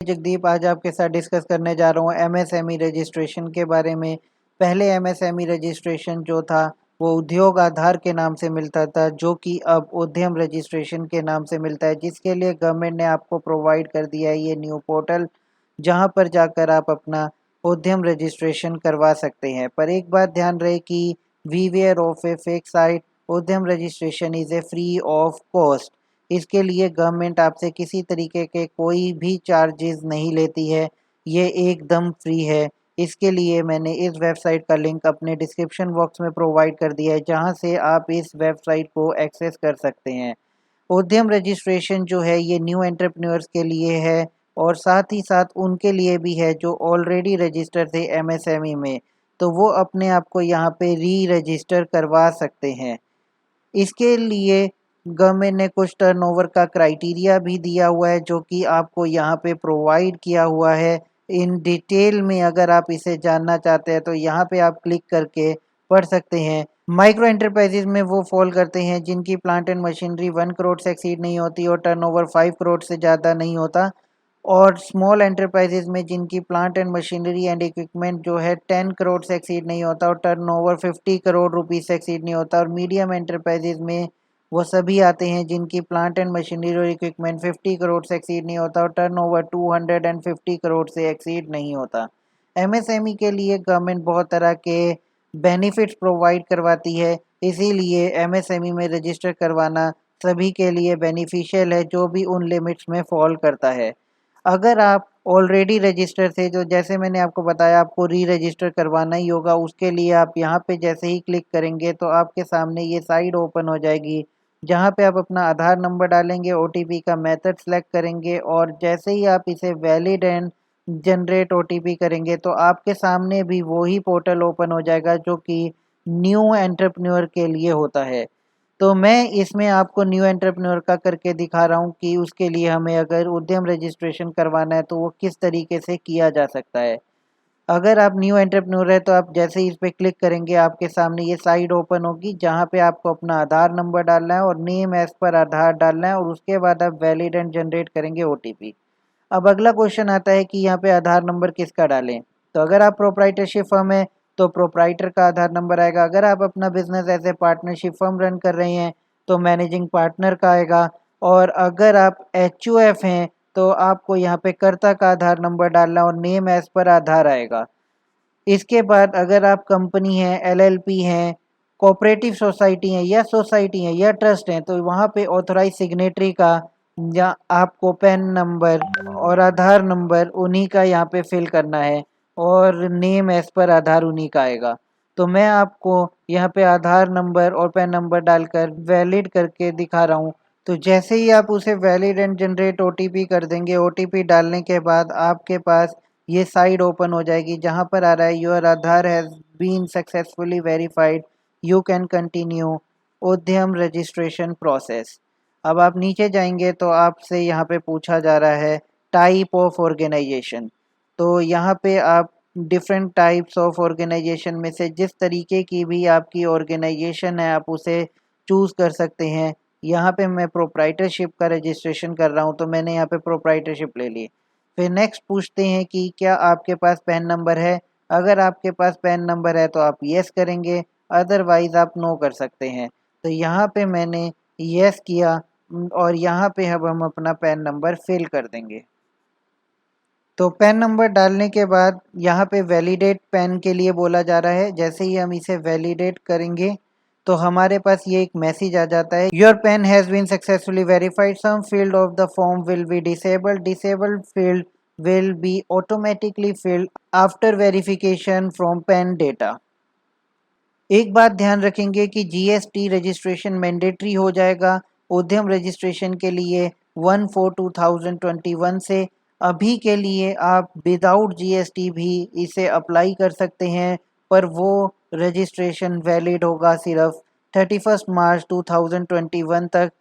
जगदीप आज आपके साथ डिस्कस करने जा रहा हूँ एमएसएमई रजिस्ट्रेशन के बारे में। पहले एमएसएमई रजिस्ट्रेशन जो था वो उद्योग आधार के नाम से मिलता था, जो कि अब उद्यम रजिस्ट्रेशन के नाम से मिलता है, जिसके लिए गवर्नमेंट ने आपको प्रोवाइड कर दिया है ये न्यू पोर्टल, जहां पर जाकर आप अपना उद्यम रजिस्ट्रेशन करवा सकते हैं। पर एक बात ध्यान रहे कि beware of a fake site, Udyam registration is a free of cost. इसके लिए गवर्नमेंट आपसे किसी तरीके के कोई भी चार्जेस नहीं लेती है, ये एकदम फ्री है। इसके लिए मैंने इस वेबसाइट का लिंक अपने डिस्क्रिप्शन बॉक्स में प्रोवाइड कर दिया है, जहां से आप इस वेबसाइट को एक्सेस कर सकते हैं। उद्यम रजिस्ट्रेशन जो है ये न्यू एंटरप्रेन्योर्स के लिए है और साथ ही साथ उनके लिए भी है जो ऑलरेडी रजिस्टर थे एमएसएमई में, तो वो अपने आप को यहाँ पे री रजिस्टर करवा सकते हैं। इसके लिए गवर्नमेंट ने कुछ टर्नओवर का क्राइटेरिया भी दिया हुआ है, जो कि आपको यहाँ पे प्रोवाइड किया हुआ है इन डिटेल में। अगर आप इसे जानना चाहते हैं तो यहाँ पे आप क्लिक करके पढ़ सकते हैं। माइक्रो एंटरप्राइजेज में वो फॉल करते हैं जिनकी प्लांट एंड मशीनरी 1 करोड़ से एक्सीड नहीं होती और टर्नओवर 5 करोड़ से ज़्यादा नहीं होता, और स्मॉल एंटरप्राइजेज में जिनकी plant and machinery and equipment जो है 10 करोड़ से एक्सीड नहीं होता और टर्नओवर 50 करोड़ रुपीज़ से एक्सीड नहीं होता। और मीडियम एंटरप्राइजेज में वो सभी आते हैं जिनकी प्लांट एंड मशीनरी और इक्विपमेंट 50 करोड़ से एक्सीड नहीं होता और टर्नओवर 250 करोड़ से एक्सीड नहीं होता। एमएसएमई के लिए गवर्नमेंट बहुत तरह के बेनिफिट्स प्रोवाइड करवाती है, इसीलिए एमएसएमई में रजिस्टर करवाना सभी के लिए बेनिफिशियल है जो भी उन लिमिट्स में फॉल करता है। अगर आप ऑलरेडी रजिस्टर थे, तो जैसे मैंने आपको बताया आपको री रजिस्टर करवाना ही होगा। उसके लिए आप यहाँ पे जैसे ही क्लिक करेंगे तो आपके सामने ये साइट ओपन हो जाएगी, जहाँ पे आप अपना आधार नंबर डालेंगे, ओटीपी का मेथड सेलेक्ट करेंगे और जैसे ही आप इसे वैलिड एंड जनरेट ओटीपी करेंगे तो आपके सामने भी वही पोर्टल ओपन हो जाएगा जो कि न्यू एंटरप्रेन्योर के लिए होता है। तो मैं इसमें आपको न्यू एंटरप्रेन्योर का करके दिखा रहा हूँ कि उसके लिए हमें अगर उद्यम रजिस्ट्रेशन करवाना है तो वो किस तरीके से किया जा सकता है। अगर आप न्यू एंटरप्रेन्योर है तो आप जैसे ही इस पर क्लिक करेंगे आपके सामने ये साइट ओपन होगी, जहाँ पे आपको अपना आधार नंबर डालना है और नेम एज पर आधार डालना है और उसके बाद आप वैलिड एंड जनरेट करेंगे ओटीपी। अब अगला क्वेश्चन आता है कि यहाँ पे आधार नंबर किसका डालें। तो अगर आप प्रोप्राइटरशिप फर्म है तो प्रोप्राइटर का आधार नंबर आएगा। अगर आप अपना business as a partnership firm run कर रहे हैं तो मैनेजिंग पार्टनर का आएगा। और अगर आप एचयूएफ हैं तो आपको यहाँ पे कर्ता का आधार नंबर डालना और नेम एज पर आधार आएगा। इसके बाद अगर आप कंपनी हैं, एलएलपी हैं, कोऑपरेटिव सोसाइटी हैं या सोसाइटी हैं या ट्रस्ट हैं तो वहाँ पे ऑथराइज सिग्नेटरी का या आपको पैन नंबर और आधार नंबर उन्हीं का यहाँ पे फिल करना है और नेम एज पर आधार उन्हीं का आएगा। तो मैं आपको यहाँ पे आधार नंबर और पैन नंबर डालकर वैलिड करके दिखा रहा हूँ। तो जैसे ही आप उसे वैलिड एंड जनरेट ओटीपी कर देंगे, ओटीपी डालने के बाद आपके पास ये साइट ओपन हो जाएगी जहाँ पर आ रहा है your Aadhaar has been successfully verified, you can continue Udyam registration process. अब आप नीचे जाएंगे तो आपसे यहाँ पे पूछा जा रहा है टाइप ऑफ ऑर्गेनाइजेशन। तो यहाँ पे आप डिफरेंट टाइप्स ऑफ ऑर्गेनाइजेशन में से जिस तरीके की भी आपकी ऑर्गेनाइजेशन है आप उसे चूज़ कर सकते हैं। यहाँ पे मैं प्रोप्राइटरशिप का रजिस्ट्रेशन कर रहा हूँ तो मैंने यहाँ पे प्रोप्राइटरशिप ले ली। फिर नेक्स्ट पूछते हैं कि क्या आपके पास पैन नंबर है। अगर आपके पास पैन नंबर है तो आप यस करेंगे, अदरवाइज़ आप नो कर सकते हैं। तो यहाँ पे मैंने यस किया और यहाँ पे अब हम अपना पैन नंबर फिल कर देंगे। तो पैन नंबर डालने के बाद यहाँ पे वैलिडेट पैन के लिए बोला जा रहा है। जैसे ही हम इसे वैलिडेट करेंगे तो हमारे पास ये एक मैसेज आ जाता है, your PAN has been successfully verified, some field of the form will be disabled field will be automatically filled after verification from PAN data. एक बात ध्यान रखेंगे कि जीएसटी रजिस्ट्रेशन मैंडेटरी हो जाएगा उद्यम रजिस्ट्रेशन के लिए 1/4/2021 से। अभी के लिए आप विदाउट जीएसटी भी इसे अप्लाई कर सकते हैं, पर वो रजिस्ट्रेशन वैलिड होगा सिर्फ 31 मार्च 2021 तक।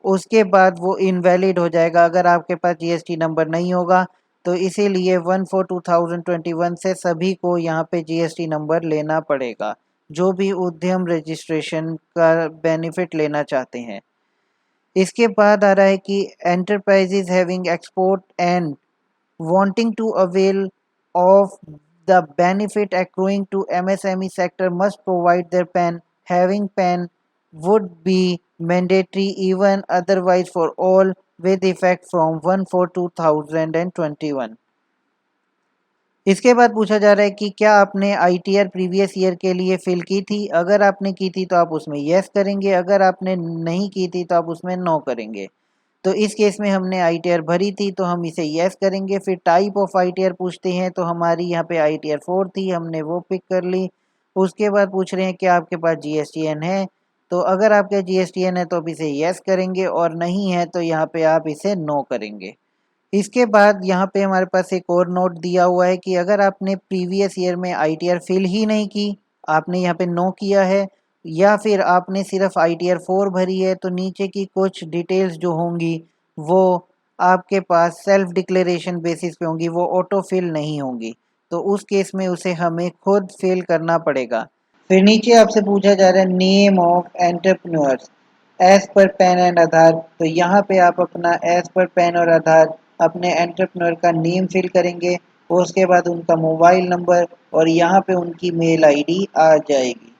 उसके बाद वो इनवैलिड हो जाएगा अगर आपके पास जीएसटी नंबर नहीं होगा। तो इसीलिए 1/4/2021 से सभी को यहाँ पे जीएसटी नंबर लेना पड़ेगा जो भी उद्यम रजिस्ट्रेशन का बेनिफिट लेना चाहते हैं। इसके बाद आ रहा है कि enterprises having export and wanting to avail of the benefit accruing to MSME sector must provide their PAN. Having PAN would be mandatory even otherwise for all with effect from 1/4/2021। इसके बाद पूछा जा रहा है कि क्या आपने आईटीआर प्रीवियस ईयर के लिए फिल की थी। अगर आपने की थी तो आप उसमें यस करेंगे, अगर आपने नहीं की थी तो आप उसमें नो करेंगे। तो इस केस में हमने आईटीआर भरी थी तो हम इसे यस करेंगे। फिर टाइप ऑफ आईटीआर पूछते हैं तो हमारी यहाँ पे आईटीआर 4 थी, हमने वो पिक कर ली। उसके बाद पूछ रहे हैं कि आपके पास जीएसटीएन है, तो अगर आपके जीएसटीएन है तो आप इसे यस करेंगे और नहीं है तो यहाँ पे आप इसे नो करेंगे। इसके बाद यहाँ पे हमारे पास एक और नोट दिया हुआ है कि अगर आपने प्रीवियस ईयर में आईटीआर फिल ही नहीं की, आपने यहाँ पे नो किया है, या फिर आपने सिर्फ आईटीआर 4 भरी है, तो नीचे की कुछ डिटेल्स जो होंगी वो आपके पास सेल्फ डिक्लेरेशन बेसिस पे होंगी, वो ऑटो फिल नहीं होंगी। तो उस केस में उसे हमें खुद फिल करना पड़ेगा। फिर नीचे आपसे पूछा जा रहा है name of entrepreneurs as per PAN and Aadhaar. तो यहाँ पे आप अपना एज पर पैन और आधार अपने एंटरप्रेन्योर का नेम फिल करेंगे और उसके बाद उनका मोबाइल नंबर और यहाँ पे उनकी मेल आईडी आ जाएगी।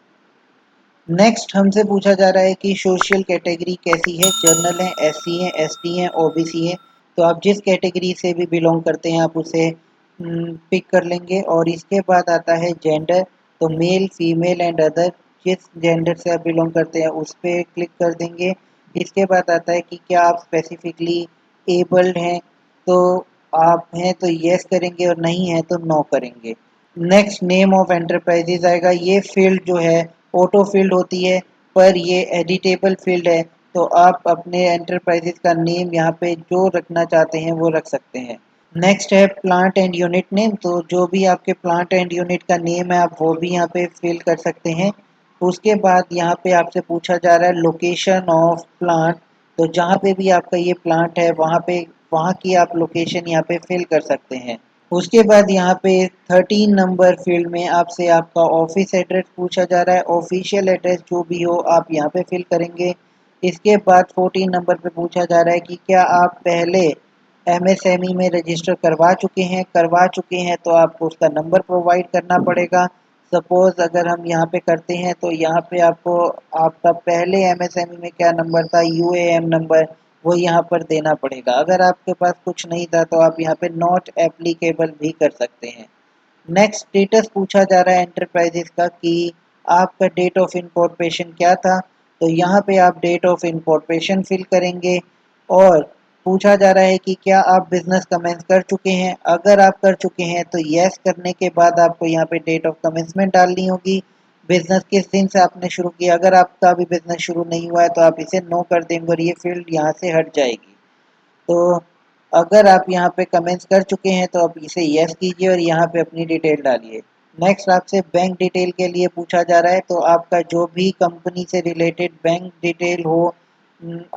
नेक्स्ट हमसे पूछा जा रहा है कि सोशल कैटेगरी कैसी है, जनरल है, एससी है, एसटी है, ओबीसी है। तो आप जिस कैटेगरी से भी बिलोंग करते हैं आप उसे पिक कर लेंगे। और इसके बाद आता है जेंडर, तो मेल फीमेल एंड अदर, जिस जेंडर से आप बिलोंग करते हैं उस पर क्लिक कर देंगे। इसके बाद आता है कि क्या आप स्पेसिफिकली एबल्ड हैं, तो आप हैं तो यस करेंगे और नहीं है तो नो करेंगे। नेक्स्ट नेम ऑफ एंटरप्राइजेज आएगा। ये फील्ड जो है ऑटो फील्ड होती है पर ये एडिटेबल फील्ड है, तो आप अपने एंटरप्राइजेज का नेम यहाँ पे जो रखना चाहते हैं वो रख सकते हैं। नेक्स्ट है प्लांट एंड यूनिट नेम, तो जो भी आपके प्लांट एंड यूनिट का नेम है आप वो भी यहाँ पे फिल कर सकते हैं। उसके बाद यहाँ पे आपसे पूछा जा रहा है लोकेशन ऑफ प्लांट, तो जहाँ पे भी आपका ये प्लांट है वहाँ की आप लोकेशन यहाँ पे फिल कर सकते हैं। उसके बाद यहाँ पे 13 नंबर फील्ड में आपसे आपका ऑफिस एड्रेस पूछा जा रहा है। ऑफिशियल एड्रेस जो भी हो आप यहाँ पे फिल करेंगे। इसके बाद 14 नंबर पे पूछा जा रहा है कि क्या आप पहले एमएसएमई में रजिस्टर करवा चुके हैं तो आपको उसका नंबर प्रोवाइड करना पड़ेगा। सपोज़ अगर हम यहाँ पे करते हैं तो यहाँ पे आपको आपका पहले एमएसएमई में क्या नंबर था, यूएएम नंबर, वो यहाँ पर देना पड़ेगा। अगर आपके पास कुछ नहीं था तो आप यहाँ पे नॉट एप्लीकेबल भी कर सकते हैं। नेक्स्ट स्टेटस पूछा जा रहा है एंटरप्राइजेस का कि आपका डेट ऑफ इंकॉर्पोरेशन क्या था, तो यहाँ पे आप डेट ऑफ इंकॉर्पोरेशन फिल करेंगे। और पूछा जा रहा है कि क्या आप बिजनेस कमेंस कर चुके हैं। अगर आप कर चुके हैं तो यस करने के बाद आपको यहाँ पे डेट ऑफ कमेंसमेंट डालनी होगी, बिजनेस किस दिन से आपने शुरू किया। अगर आपका अभी बिजनेस शुरू नहीं हुआ है तो आप इसे नो कर देंगे और ये फील्ड यहाँ से हट जाएगी। तो अगर आप यहाँ पे कमेंट्स कर चुके हैं तो आप इसे यस कीजिए और यहाँ पे अपनी डिटेल डालिए। नेक्स्ट आपसे बैंक डिटेल के लिए पूछा जा रहा है, तो आपका जो भी कंपनी से रिलेटेड बैंक डिटेल हो,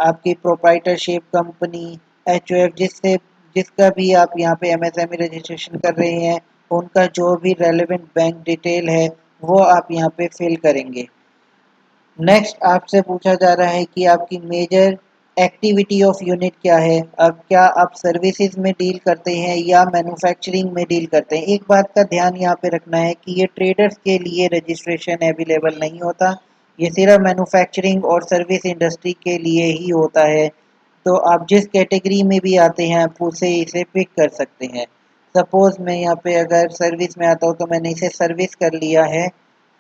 आपकी प्रोप्राइटरशिप कंपनी, एचओएफ, जिसका भी आप यहाँ पे एमएसएमई रजिस्ट्रेशन कर रहे हैं उनका जो भी रेलेवेंट बैंक डिटेल है वो आप यहाँ पे फिल करेंगे। नेक्स्ट आपसे पूछा जा रहा है कि आपकी मेजर एक्टिविटी ऑफ यूनिट क्या है। अब क्या आप सर्विसेज में डील करते हैं या मैन्युफैक्चरिंग में डील करते हैं। एक बात का ध्यान यहाँ पे रखना है कि ये ट्रेडर्स के लिए रजिस्ट्रेशन अवेलेबल नहीं होता, ये सिर्फ मैन्युफैक्चरिंग और सर्विस इंडस्ट्री के लिए ही होता है। तो आप जिस कैटेगरी में भी आते हैं आप उसे इसे पिक कर सकते हैं। सपोज़ मैं यहाँ पे अगर सर्विस में आता हूँ तो मैंने इसे सर्विस कर लिया है।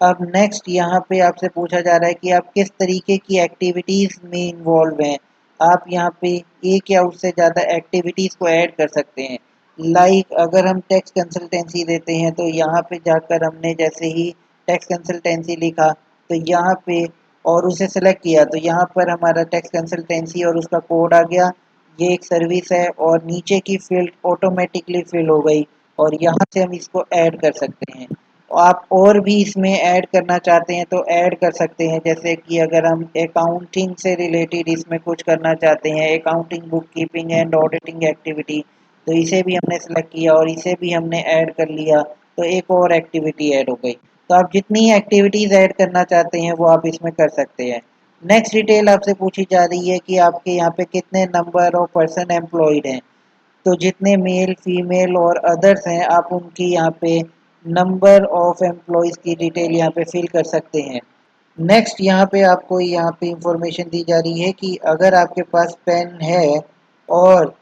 अब नेक्स्ट यहाँ पे आपसे पूछा जा रहा है कि आप किस तरीके की एक्टिविटीज़ में इन्वॉल्व हैं। आप यहाँ पे एक या उससे ज़्यादा एक्टिविटीज़ को ऐड कर सकते हैं। लाइक अगर हम टैक्स कंसल्टेंसी देते हैं तो यहाँ पे जाकर हमने जैसे ही टैक्स कंसल्टेंसी लिखा तो यहाँ पे और उसे सेलेक्ट किया तो यहाँ पर हमारा टैक्स कंसल्टेंसी और उसका कोड आ गया। ये एक सर्विस है और नीचे की फील्ड ऑटोमेटिकली फिल हो गई और यहाँ से हम इसको ऐड कर सकते हैं। आप और भी इसमें ऐड करना चाहते हैं तो ऐड कर सकते हैं, जैसे कि अगर हम अकाउंटिंग से रिलेटेड इसमें कुछ करना चाहते हैं, accounting book keeping and auditing activity, तो इसे भी हमने सेलेक्ट किया और इसे भी हमने ऐड कर लिया तो एक और एक्टिविटी ऐड हो गई। तो आप जितनी एक्टिविटीज़ ऐड करना चाहते हैं वो आप इसमें कर सकते हैं। नेक्स्ट डिटेल आपसे पूछी जा रही है कि आपके यहाँ पे कितने नंबर ऑफ पर्सन एम्प्लॉयड हैं। तो जितने मेल फीमेल और अदर्स हैं आप उनकी यहाँ पे नंबर ऑफ एम्प्लॉयज़ की डिटेल यहाँ पे फिल कर सकते हैं। नेक्स्ट यहाँ पे आपको यहाँ पे इंफॉर्मेशन दी जा रही है कि अगर आपके पास पेन है और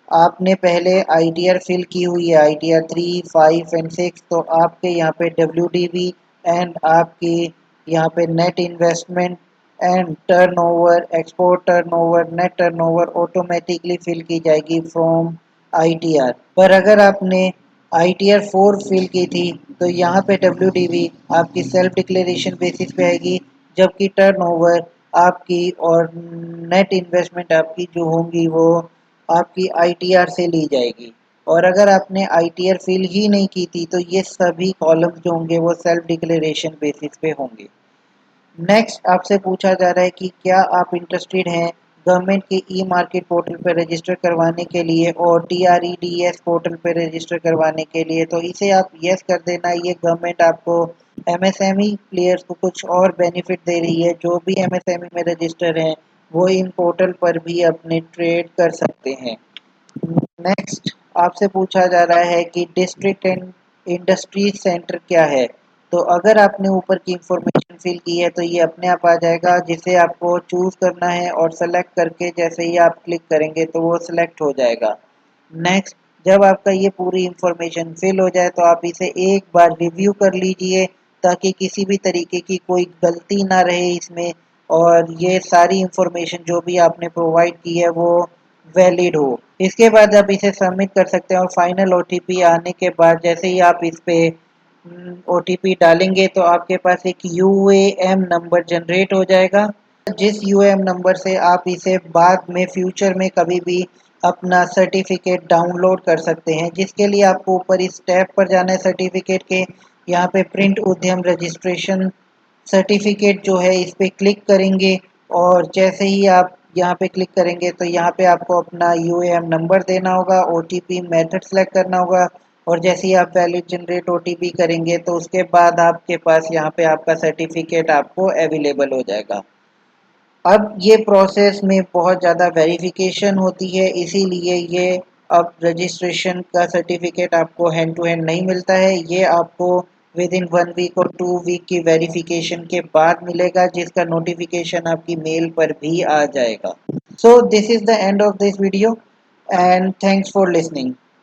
आपने पहले आईटीआर फिल की हुई है, आईटीआर 3, 5 एंड 6, तो आपके यहाँ पे डब्ल्यूडीवी एंड आपकी यहाँ पे net investment and turnover, export turnover, net turnover automatically fill की जाएगी फ्रॉम आईटीआर। पर अगर आपने आईटीआर 4 फिल की थी तो यहाँ पे डब्ल्यूडीवी आपकी सेल्फ डिक्लेरेशन बेसिस पे आएगी, जबकि टर्नओवर आपकी और नेट इन्वेस्टमेंट आपकी जो होंगी वो आपकी आईटीआर से ली जाएगी। और अगर आपने आईटीआर फिल ही नहीं की थी तो ये सभी कॉलम्स जो होंगे वो सेल्फ डिक्लेरेशन बेसिस पे होंगे। नेक्स्ट आपसे पूछा जा रहा है कि क्या आप इंटरेस्टेड हैं गवर्नमेंट के ई मार्केट पोर्टल पर रजिस्टर करवाने के लिए और TREDS पोर्टल पर रजिस्टर करवाने के लिए, तो इसे आप यस कर देना। ये गवर्नमेंट आपको एमएसएमई प्लेयर्स को कुछ और बेनिफिट दे रही है। जो भी एमएसएमई में रजिस्टर हैं वो इन पोर्टल पर भी अपने ट्रेड कर सकते हैं। नेक्स्ट आपसे पूछा जा रहा है कि डिस्ट्रिक्ट एंड इंडस्ट्री सेंटर क्या है। तो अगर आपने ऊपर की इंफॉर्मेशन फिल की है तो ये अपने आप आ जाएगा, जिसे आपको चूज़ करना है और सेलेक्ट करके जैसे ही आप क्लिक करेंगे तो वो सिलेक्ट हो जाएगा। नेक्स्ट जब आपका ये पूरी इंफॉर्मेशन फिल हो जाए तो आप इसे एक बार रिव्यू कर लीजिए ताकि किसी भी तरीके की कोई गलती ना रहे इसमें, और ये सारी इंफॉर्मेशन जो भी आपने प्रोवाइड की है वो वैलिड हो। इसके बाद आप इसे सबमिट कर सकते हैं और फाइनल ओटीपी आने के बाद जैसे ही आप इस पे ओटीपी डालेंगे तो आपके पास एक यूएएम नंबर जनरेट हो जाएगा, जिस यूएएम नंबर से आप इसे बाद में फ्यूचर में कभी भी अपना सर्टिफिकेट डाउनलोड कर सकते हैं। जिसके लिए आपको ऊपर इस टैब पर जाना है सर्टिफिकेट के, यहाँ पे प्रिंट उद्यम रजिस्ट्रेशन सर्टिफिकेट जो है इस पे क्लिक करेंगे और जैसे ही आप यहाँ पे क्लिक करेंगे तो यहाँ पे आपको अपना यूएएम नंबर देना होगा, ओटीपी मेथड सेलेक्ट करना होगा और जैसे ही आप वैलिड जनरेट ओटीपी करेंगे तो उसके बाद आपके पास यहाँ पे आपका सर्टिफिकेट आपको अवेलेबल हो जाएगा। अब ये प्रोसेस में बहुत ज़्यादा वेरिफिकेशन होती है, इसीलिए ये अब रजिस्ट्रेशन का सर्टिफिकेट आपको हैंड टू हैंड नहीं मिलता है। ये आपको विद इन 1 वीक और 2 वीक की वेरिफिकेशन के बाद मिलेगा, जिसका नोटिफिकेशन आपकी मेल पर भी आ जाएगा। So this is the end of this video and thanks for listening.